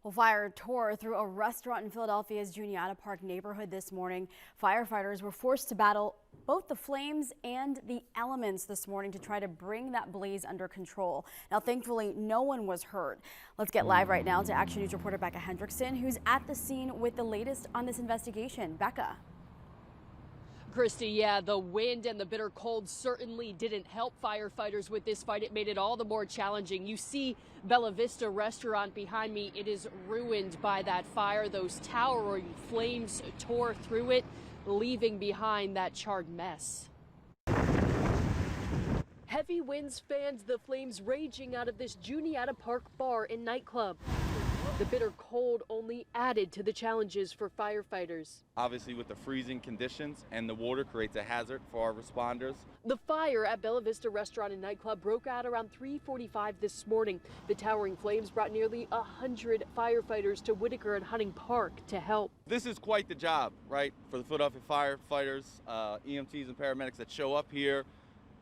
Well, fire tore through a restaurant in Philadelphia's Juniata Park neighborhood this morning. Firefighters were forced to battle both the flames and the elements this morning to try to bring that blaze under control. Now, thankfully, no one was hurt. Let's get live right now to Action News reporter Becca Hendrickson, who's at the scene with the latest on this investigation. Becca. Christy, yeah, the wind and the bitter cold certainly didn't help firefighters with this fight. It made it all the more challenging. You see Bella Vista restaurant behind me. It is ruined by that fire. Those towering flames tore through it, leaving behind that charred mess. Heavy winds fanned the flames raging out of this Juniata Park bar and nightclub. The bitter cold only added to the challenges for firefighters. Obviously, with the freezing conditions and the water creates a hazard for our responders. The fire at Bella Vista restaurant and nightclub broke out around 3:45 this morning. The towering flames brought nearly 100 firefighters to Whitaker and Hunting Park to help. This is quite the job, right, for the Philadelphia firefighters, EMTs and paramedics that show up here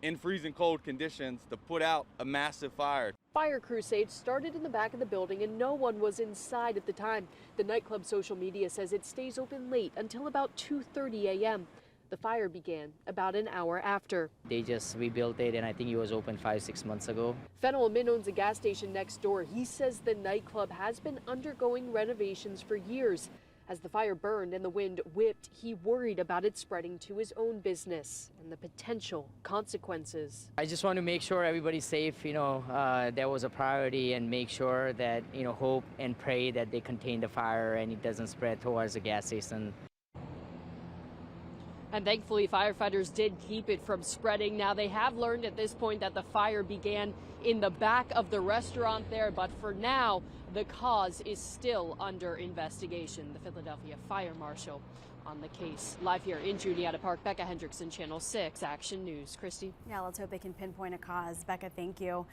in freezing cold conditions to put out a massive fire. Fire crusade started in the back of the building and no one was inside at the time. The nightclub social media says it stays open late until about 2:30 a.m. The fire began about an hour after. They just rebuilt it and I think it was open 5-6 months ago. Fennel Min owns a gas station next door. He says the nightclub has been undergoing renovations for years. As the fire burned and the wind whipped, he worried about it spreading to his own business and the potential consequences. I just want to make sure everybody's safe, that was a priority, and make sure that, hope and pray that they contain the fire and it doesn't spread towards the gas station. And thankfully, firefighters did keep it from spreading. Now, they have learned at this point that the fire began in the back of the restaurant there, but for now, the cause is still under investigation. The Philadelphia Fire Marshal on the case. Live here in Juniata Park, Becca Hendrickson, Channel 6 Action News. Christy? Yeah, let's hope they can pinpoint a cause. Becca, thank you.